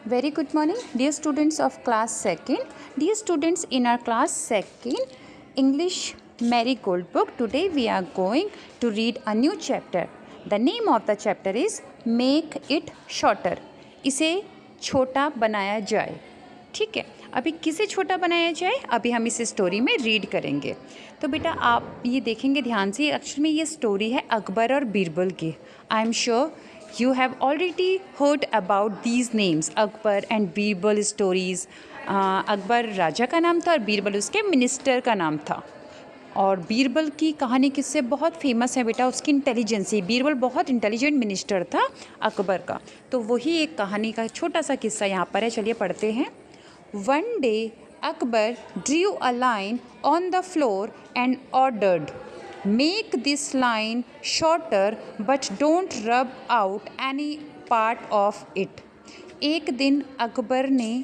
Very good morning, dear students of class 2nd. Dear students, in our class 2nd English Marigold book, today we are going to read a new chapter. The name of the chapter is Make It Shorter. इसे छोटा बनाया जाए. ठीक है, अभी किसे छोटा बनाया जाए अभी हम इस स्टोरी में रीड करेंगे. तो बेटा आप ये देखेंगे ध्यान से. एक्चुअली में ये स्टोरी है अकबर और बीरबल की. I am sure you have already heard about these names, Akbar and Birbal stories. Akbar राजा का नाम था और बीरबल उसके मिनिस्टर का नाम था. और बीरबल की कहानी किससे बहुत फेमस है बेटा, उसकी इंटेलिजेंसी. बीरबल बहुत इंटेलिजेंट मिनिस्टर था अकबर का. तो वही एक कहानी का छोटा सा किस्सा यहाँ पर है. चलिए पढ़ते हैं. One day Akbar drew a line on the floor and ordered, make this line shorter but don't rub out any part of it. एक दिन अकबर ने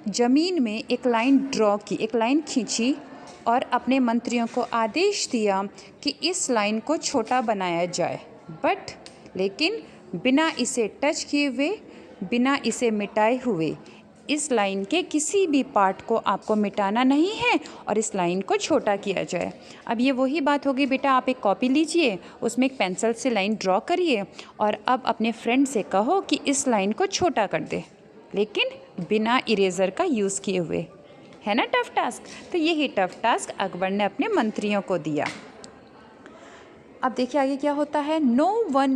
ज़मीन में एक लाइन ड्रॉ की, एक लाइन खींची और अपने मंत्रियों को आदेश दिया कि इस लाइन को छोटा बनाया जाए, बट लेकिन बिना इसे टच किए हुए, बिना इसे मिटाए हुए. इस लाइन के किसी भी पार्ट को आपको मिटाना नहीं है और इस लाइन को छोटा किया जाए. अब ये वही बात होगी बेटा, आप एक कॉपी लीजिए, उसमें एक पेंसिल से लाइन ड्रॉ करिए और अब अपने फ्रेंड से कहो कि इस लाइन को छोटा कर दे, लेकिन बिना इरेज़र का यूज़ किए हुए. है ना टफ़ टास्क. तो यही टफ़ टास्क अकबर ने अपने मंत्रियों को दिया. अब देखिए आगे क्या होता है. No one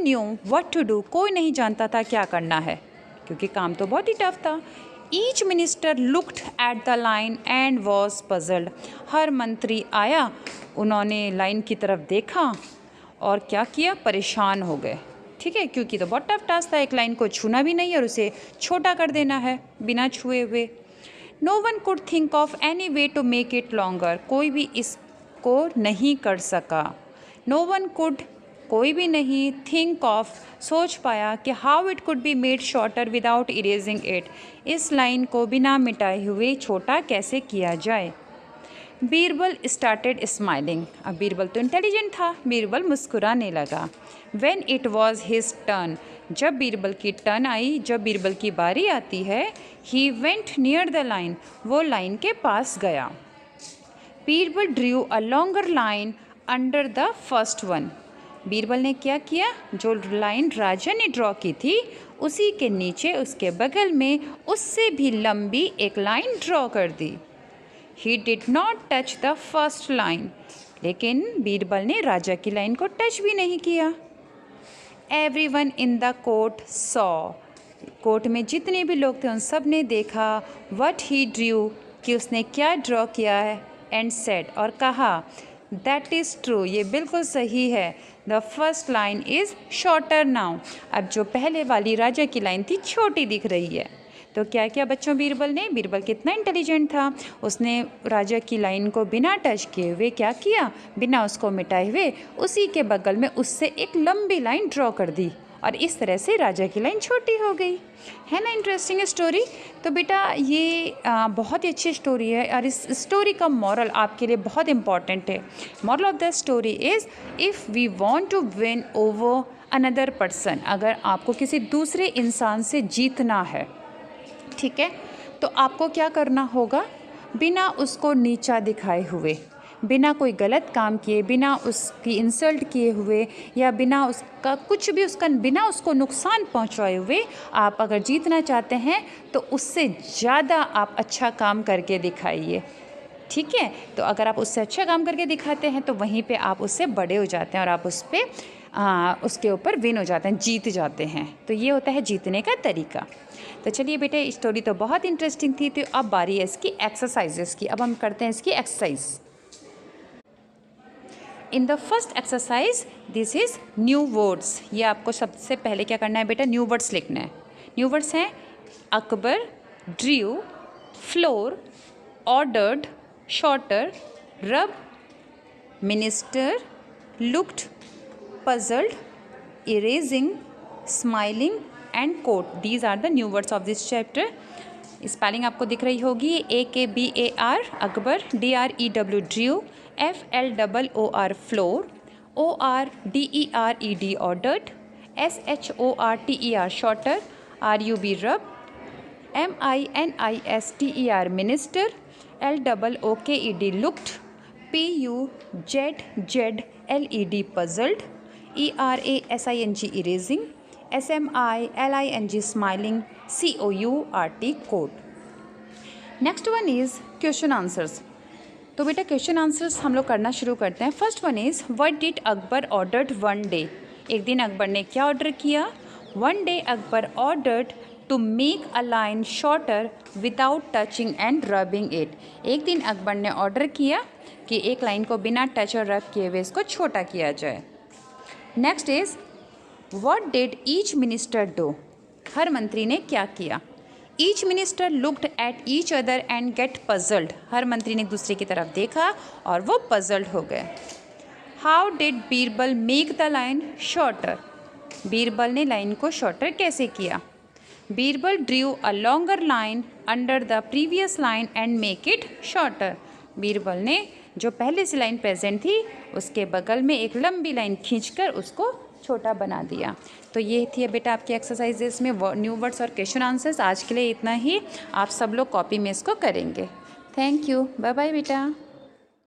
knew what to do. कोई नहीं जानता था क्या करना है, क्योंकि काम तो बहुत ही टफ था. Each minister looked at the line and was puzzled. हर मंत्री आया, उन्होंने लाइन की तरफ देखा और क्या किया, परेशान हो गए. ठीक है, क्योंकि तो बहुत टफ टास्क था. एक लाइन को छूना भी नहीं और उसे छोटा कर देना है बिना छुए हुए. No one could think of any way to make it longer. कोई भी इसको नहीं कर सका. नो वन कुड, कोई भी नहीं, थिंक ऑफ, सोच पाया कि how it could be made shorter without erasing it. इस लाइन को बिना मिटाए हुए छोटा कैसे किया जाए. Birbal started smiling. अब बीरबल तो इंटेलिजेंट था, बीरबल मुस्कुराने लगा. When it was his turn. जब बीरबल की टर्न आई, जब बीरबल की बारी आती है, he went near the line. वो लाइन के पास गया. Birbal drew a longer line under the first one. Birbal ने क्या किया, जो लाइन राजा ने ड्रॉ की थी उसी के नीचे, उसके बगल में उससे भी लंबी एक लाइन ड्रॉ कर दी. He did not touch the first line. लेकिन बीरबल ने राजा की लाइन को टच भी नहीं किया. Everyone in the court saw. Court में जितने भी लोग थे उन सब ने देखा व्हाट ही ड्रू, कि उसने क्या ड्रॉ किया है. एंड सेड, और कहा, दैट इज़ ट्रू, ये बिल्कुल सही है. The first line is shorter now. अब जो पहले वाली राजा की लाइन थी छोटी दिख रही है. तो क्या किया बच्चों बीरबल ने, बीरबल कितना इंटेलिजेंट था, उसने राजा की लाइन को बिना टच किए हुए क्या किया, बिना उसको मिटाए हुए उसी के बगल में उससे एक लंबी लाइन ड्रॉ कर दी और इस तरह से राजा की लाइन छोटी हो गई. है ना इंटरेस्टिंग स्टोरी. तो बेटा ये बहुत ही अच्छी स्टोरी है और इस स्टोरी का मॉरल आपके लिए बहुत इंपॉर्टेंट है. Moral of the story is, if we want to win over another person, अगर आपको किसी दूसरे इंसान से जीतना है, ठीक है, तो आपको क्या करना होगा, बिना उसको नीचा दिखाए हुए, बिना कोई गलत काम किए, बिना उसकी इंसल्ट किए हुए या बिना उसका कुछ भी बिना उसको नुकसान पहुंचाए हुए आप अगर जीतना चाहते हैं तो उससे ज़्यादा आप अच्छा काम करके दिखाइए. ठीक है, तो अगर आप उससे अच्छा काम करके दिखाते हैं तो वहीं पे आप उससे बड़े हो जाते हैं और आप उसके ऊपर विन हो जाते हैं, जीत जाते हैं. तो ये होता है जीतने का तरीका. तो चलिए बेटे स्टोरी तो बहुत इंटरेस्टिंग थी. तो अब बारी है इसकी एक्सरसाइजेस की. अब हम करते हैं इसकी exercise. In the first exercise this is new words. ये आपको सबसे पहले क्या करना है बेटा, न्यू वर्ड्स लिखना है. न्यू वर्ड्स हैं Akbar drew, floor, ordered, shorter, rub, minister, looked, puzzled, erasing, smiling and quote. These are the new words of this chapter. Spelling आपको दिख रही होगी. AKBAR Akbar, DREW Drew, FLOOR floor, ORDERED, ordered, SHORTER shorter, RUB rub, MINISTER minister, LOOKED looked, PUZZLED puzzled, ERASING erasing, SMILING smiling, COURT code. Next one is question answers. तो बेटा question answers हम लोग करना शुरू करते हैं। First one is what did Akbar ordered one day. एक दिन अकबर ने क्या ऑर्डर किया? One day Akbar ordered to make a line shorter without touching and rubbing it. एक दिन अकबर ने ऑर्डर किया कि एक लाइन को बिना टच और रब किए हुए इसको छोटा किया जाए। Next is what did each minister do. हर मंत्री ने क्या किया? Each minister looked at each other and get puzzled. हर मंत्री ने एक दूसरे की तरफ देखा और वो पजल्ड हो गए। How did Birbal make the line shorter. Birbal ने लाइन को शॉर्टर कैसे किया? Birbal drew a longer line under the previous line and make it shorter. Birbal ने जो पहले से लाइन प्रेजेंट थी उसके बगल में एक लंबी लाइन खींचकर उसको छोटा बना दिया। तो ये थी बेटा आपकी एक्सरसाइजेस में न्यू वर्ड्स और क्वेश्चन आंसर्स। आज के लिए इतना ही। आप सब लोग कॉपी में इसको करेंगे। Thank you. बाय बाय बेटा।